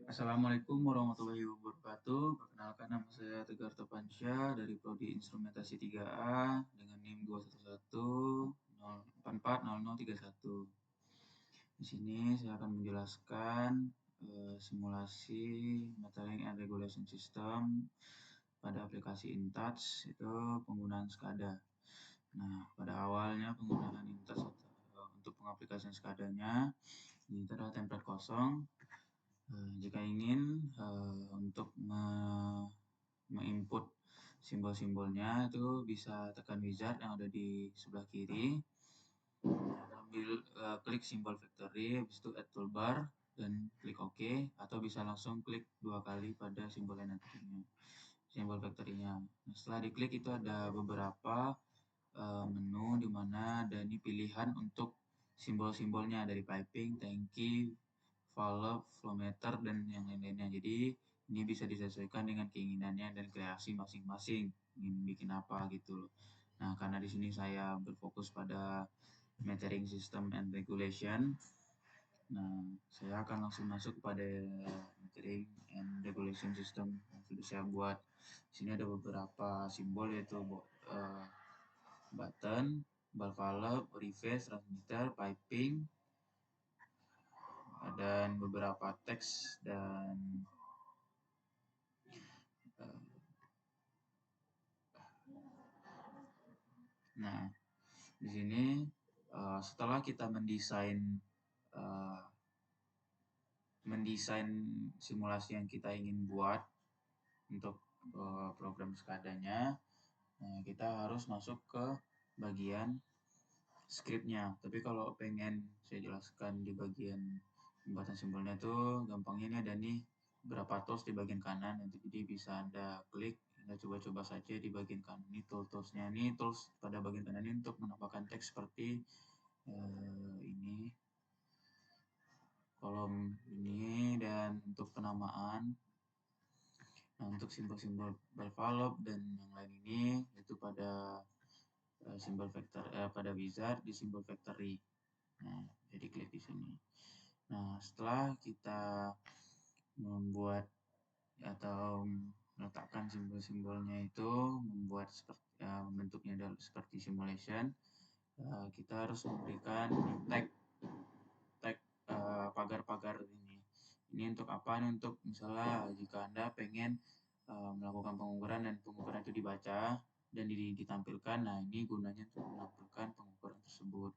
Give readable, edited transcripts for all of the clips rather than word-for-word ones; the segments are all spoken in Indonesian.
Assalamualaikum warahmatullahi wabarakatuh. Perkenalkan nama saya Tegar Topansyah dari Prodi Instrumentasi 3A dengan NIM 21104400031. Di sini saya akan menjelaskan simulasi Metering and Regulation System pada aplikasi InTouch itu penggunaan SCADA. Nah, pada awalnya penggunaan InTouch untuk pengaplikasian SCADA-nya ini adalah template kosong. Jika ingin untuk menginput simbol-simbolnya itu bisa tekan wizard yang ada di sebelah kiri, sambil klik simbol factory, habis itu add toolbar dan klik OK, atau bisa langsung klik 2 kali pada simbol factory-nya. Nah, setelah diklik itu ada beberapa menu di mana ada ini pilihan untuk simbol-simbolnya dari piping, tangki, valve, flow meter, dan yang lain-lainnya. Jadi ini bisa disesuaikan dengan keinginannya dan kreasi masing-masing ingin bikin apa gitu loh. Nah, karena di sini saya berfokus pada metering system and regulation. Nah, saya akan langsung masuk pada metering and regulation system yang sudah saya buat. Di sini ada beberapa simbol yaitu button, valve, reverse, transmitter, piping, dan beberapa teks dan nah, di sini setelah kita mendesain simulasi yang kita ingin buat untuk program SCADA-nya, kita harus masuk ke bagian scriptnya. Tapi kalau pengen saya jelaskan di bagian pembuatan simbolnya itu gampangnya ini ada nih beberapa tools di bagian kanan, nanti jadi bisa Anda klik. Anda coba-coba saja di bagian kanan ini toolsnya. Ini tools pada bagian kanan ini untuk menambahkan teks seperti ini, kolom ini, dan untuk penamaan. Nah, untuk simbol-simbol valve dan yang lain ini itu pada simbol vektor pada wizard di simbol factory. Nah, jadi klik di sini. Nah, setelah kita membuat atau meletakkan simbol-simbolnya itu, membuat seperti bentuknya seperti simulation, kita harus memberikan tag pagar-pagar ini. Ini untuk apa? Ini untuk misalnya jika Anda pengen melakukan pengukuran dan pengukuran itu dibaca dan ditampilkan. Nah, ini gunanya untuk menampilkan pengukuran tersebut.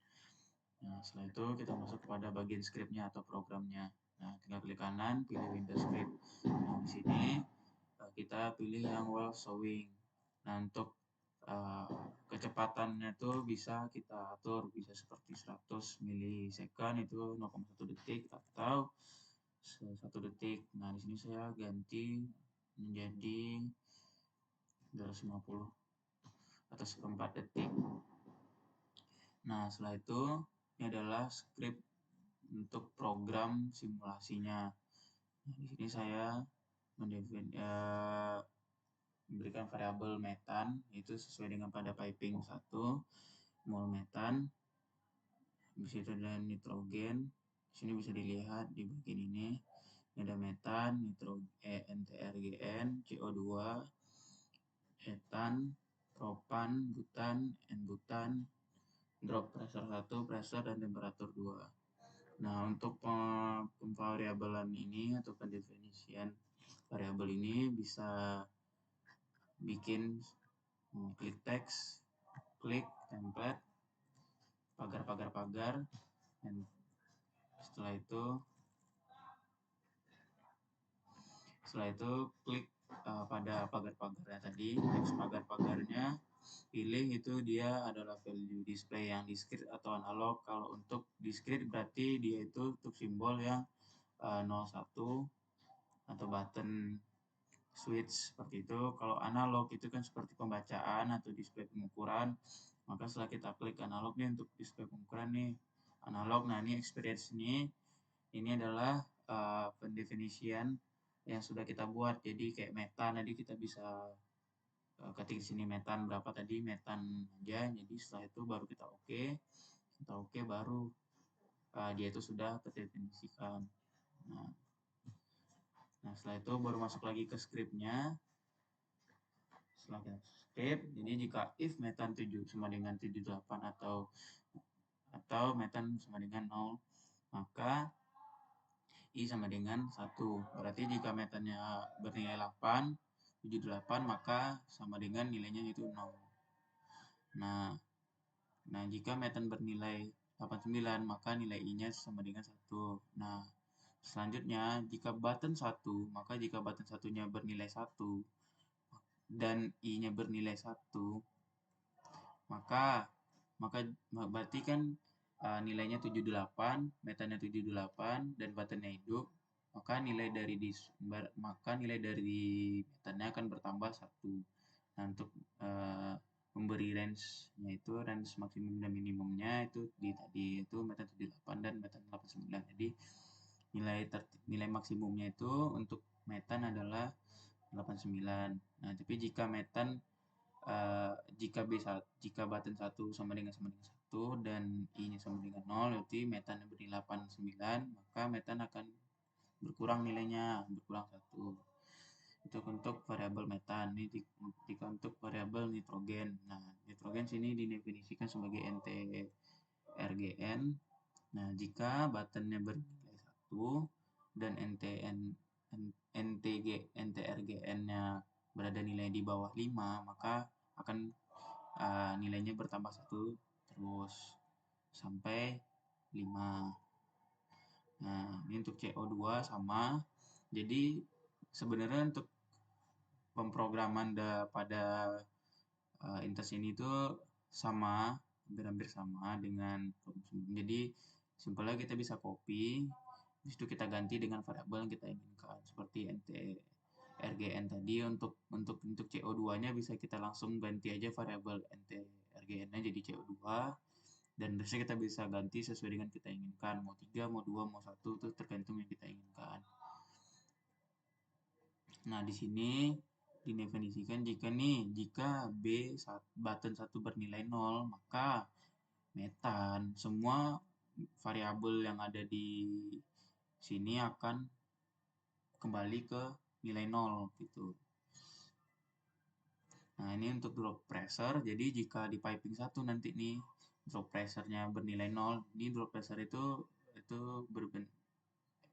Nah, setelah itu kita masuk kepada bagian scriptnya atau programnya. Nah, tinggal klik kanan, pilih Windows Script. Nah, di sini kita pilih yang wall showing. Nah, untuk kecepatannya itu bisa kita atur, bisa seperti 100 milisecond itu 0,1 detik atau 1 detik. Nah, di sini saya ganti menjadi 250 atau 1/4 detik. Nah, setelah itu ini adalah script untuk program simulasinya. Nah, di sini saya memberikan variabel metan itu sesuai dengan pada piping 1 mol metan. Habis itu ada nitrogen. Di sini bisa dilihat di bagian ini. Ini ada metan, NTRGN, CO2, etan, propan, butan, N-butan, drop pressure 1, pressure, dan temperatur 2. Nah, untuk pemvariabelan ini atau pendefinisian variabel ini bisa bikin klik teks, klik template, pagar-pagar-pagar, dan setelah itu klik pada pagar-pagarnya tadi, teks pagar-pagarnya, pilih itu dia adalah value display yang discrete atau analog. Kalau untuk discrete berarti dia itu untuk simbol yang 01 atau button switch seperti itu. Kalau analog itu kan seperti pembacaan atau display pengukuran. Maka setelah kita klik analog nih untuk display pengukuran nih analog. Nah, ini experience ini adalah pendefinisian yang sudah kita buat. Jadi kayak metan tadi kita bisa ketik di sini metan berapa tadi, metan aja. Jadi setelah itu baru kita oke, baru dia itu sudah terdefinisikan. Nah, setelah itu baru masuk lagi ke scriptnya. Setelah kita script, jadi jika if metan 7 sama dengan 78 atau metan sama dengan 0, maka I sama dengan 1. Berarti jika metannya bernilai 8, 78, maka sama dengan nilainya itu 0. Nah, jika metan bernilai 89, maka nilai I-nya sama dengan 1. Nah, selanjutnya jika button 1, maka jika button satunya bernilai 1 dan I-nya bernilai 1, maka berarti kan nilainya 78, metannya 78 dan buttonnya hidup, maka nilai dari metannya akan bertambah 1. Nah, untuk memberi range-nya itu range maksimum dan minimumnya itu tadi itu metan 78 dan metan 89. Jadi nilai maksimumnya itu untuk metan adalah 89. Nah, tapi jika metan jika button 1 sama dengan 1 dan I-nya sama dengan 0, berarti metan bernilai 89, maka metan akan berkurang nilainya, berkurang 1. Itu untuk variabel metan. Ini jika untuk variabel nitrogen. Nah, nitrogen sini didefinisikan sebagai NTRGN. Nah, jika buttonnya bernilai 1 dan NTRGN-nya berada nilai di bawah 5, maka akan nilainya bertambah 1 terus sampai 5. Nah, ini untuk CO2 sama. Jadi sebenarnya untuk pemrograman pada Intes ini tuh sama, hampir-hampir sama dengan jadi simpelnya kita bisa copy, habis itu kita ganti dengan variabel yang kita inginkan seperti RGN tadi. Untuk CO2-nya bisa kita langsung ganti aja variabel RGN-nya jadi CO2, dan terusnya kita bisa ganti sesuai dengan kita inginkan, mau 3, mau 2, mau 1, itu tergantung yang kita inginkan. Nah, di sini didefinisikan jika button 1 bernilai 0, maka metan semua variabel yang ada di sini akan kembali ke nilai 0 gitu. Nah, ini untuk drop pressure. Jadi jika di piping 1 nanti nih drop pressure-nya bernilai 0, ini drop pressure itu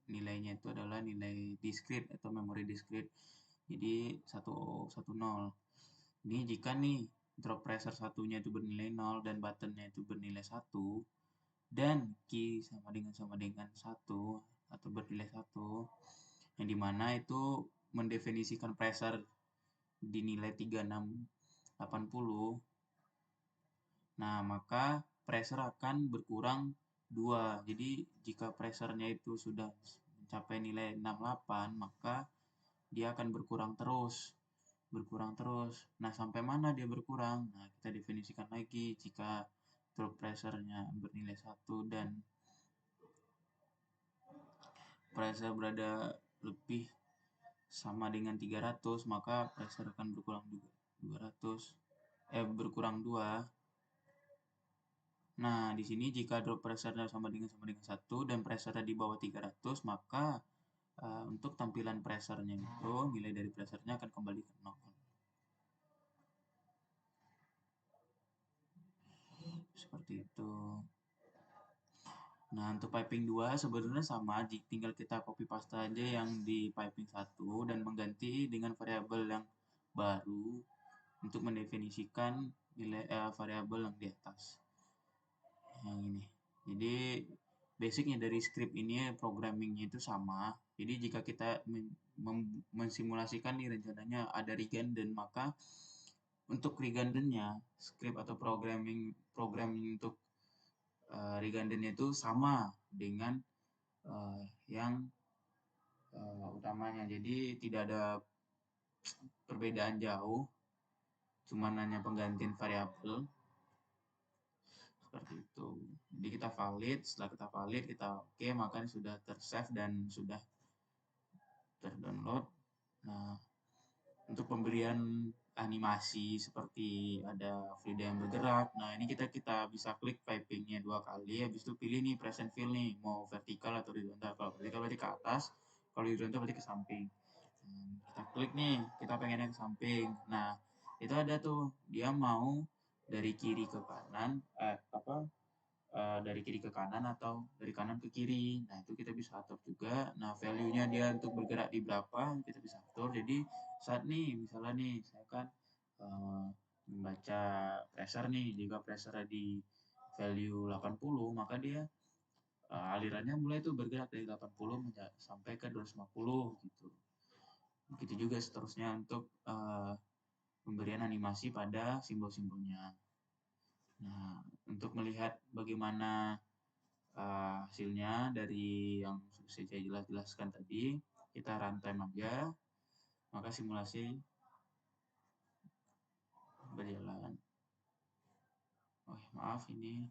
nilainya itu adalah nilai discrete atau memori discrete. Jadi 110. Ini jika nih drop pressure satunya itu bernilai 0 dan buttonnya itu bernilai 1 dan key sama dengan 1 atau bernilai 1, yang dimana itu mendefinisikan pressure di nilai 3680. Nah, maka pressure akan berkurang 2. Jadi jika pressure-nya itu sudah mencapai nilai 68, maka dia akan berkurang terus. Nah, sampai mana dia berkurang? Nah, kita definisikan lagi jika drop pressure-nya bernilai 1 dan pressure berada lebih sama dengan 300, maka pressure akan berkurang juga 2. Nah, di sini jika drop pressure-nya sama dengan 1 dan pressure-nya di bawah 300, maka untuk tampilan pressure-nya itu nilai dari pressure-nya akan kembali ke 0. Seperti itu. Nah, untuk piping 2 sebenarnya sama, tinggal kita copy paste aja yang di piping 1 dan mengganti dengan variabel yang baru untuk mendefinisikan nilai variabel yang di atas. Yang ini. Jadi basicnya dari script ini programmingnya itu sama. Jadi jika kita mensimulasikan nih rencananya ada redundant, maka untuk redundantnya script atau programming untuk redundantnya itu sama dengan yang utamanya. Jadi tidak ada perbedaan jauh, cuma hanya penggantian variabel seperti itu. Jadi kita valid, setelah kita valid kita oke, maka sudah tersave dan sudah terdownload. Nah, untuk pemberian animasi seperti ada fluida yang bergerak. Nah, ini kita bisa klik pipingnya 2 kali, habis itu pilih nih present field nih, mau vertikal atau horizontal. Kalau vertikal berarti ke atas, kalau horizontal berarti ke samping. Kita klik nih, kita pengennya ke samping. Nah, itu ada tuh, dia mau dari kiri ke kanan, dari kiri ke kanan atau dari kanan ke kiri. Nah, itu kita bisa atur juga. Nah, value-nya dia untuk bergerak di berapa, kita bisa atur. Jadi, saat nih, misalnya nih, saya kan membaca pressure nih, jika pressure di value 80, maka dia alirannya mulai tuh bergerak dari 80 sampai ke 250 gitu. Begitu juga seterusnya untuk pemberian animasi pada simbol-simbolnya. Nah, untuk melihat bagaimana hasilnya dari yang sudah saya jelaskan tadi, kita runtime aja, maka simulasi berjalan. Oh, maaf ini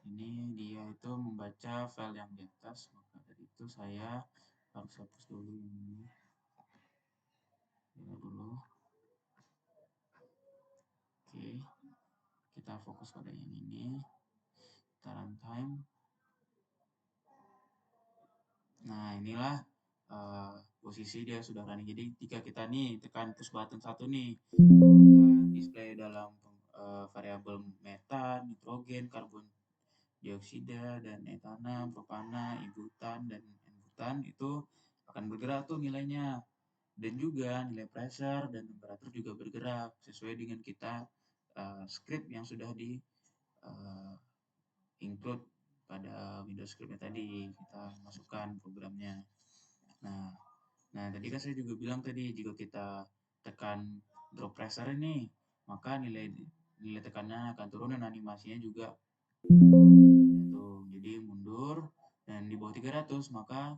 ini dia itu membaca file yang di atas, maka dari itu saya harus hapus dulu yang ini. Ya dulu. Oke, kita fokus pada yang ini. Kita runtime. Nah, inilah posisi dia sudah running. Jadi jika kita nih tekan push button 1 nih, maka display dalam variabel metan, nitrogen, karbon dioksida, dan etana, propana, ibutan, dan enbutan itu akan bergerak tuh nilainya. Dan juga nilai pressure dan temperatur juga bergerak sesuai dengan kita script yang sudah di include pada Windows scriptnya tadi, kita masukkan programnya. Nah, tadi kan saya juga bilang tadi, jika kita tekan drop pressure ini, maka nilai tekannya akan turun dan animasinya juga tuh, jadi mundur, dan di bawah 300 maka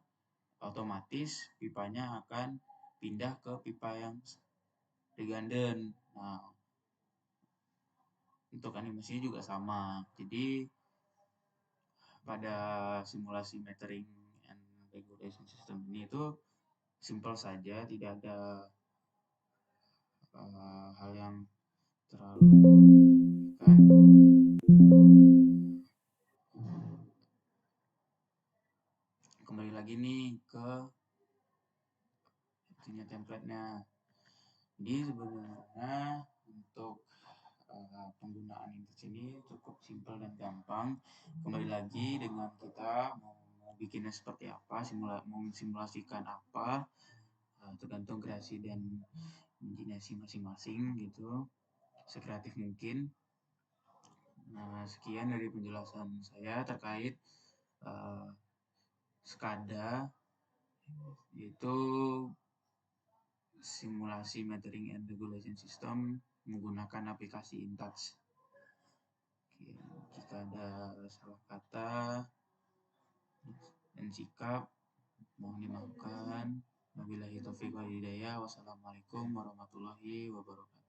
otomatis pipanya akan pindah ke pipa yang redundant. Nah, untuk animasinya juga sama. Jadi pada simulasi metering and regulation system ini itu simple saja, tidak ada hal yang terlalu kan. Kembali lagi nih ke itunya template-nya. Jadi sebenarnya untuk penggunaan Intuos ini cukup simpel dan gampang. Kembali lagi dengan kita mau bikinnya seperti apa, mau simulasikan apa, tergantung kreasi dan imajinasi masing-masing gitu, sekreatif mungkin. Nah, sekian dari penjelasan saya terkait SCADA, yaitu simulasi metering and regulation system menggunakan aplikasi InTouch. Oke, jika ada salah kata dan sikap mohon dimaafkan. Wabillahi taufiq wal hidayah. Wassalamualaikum warahmatullahi wabarakatuh.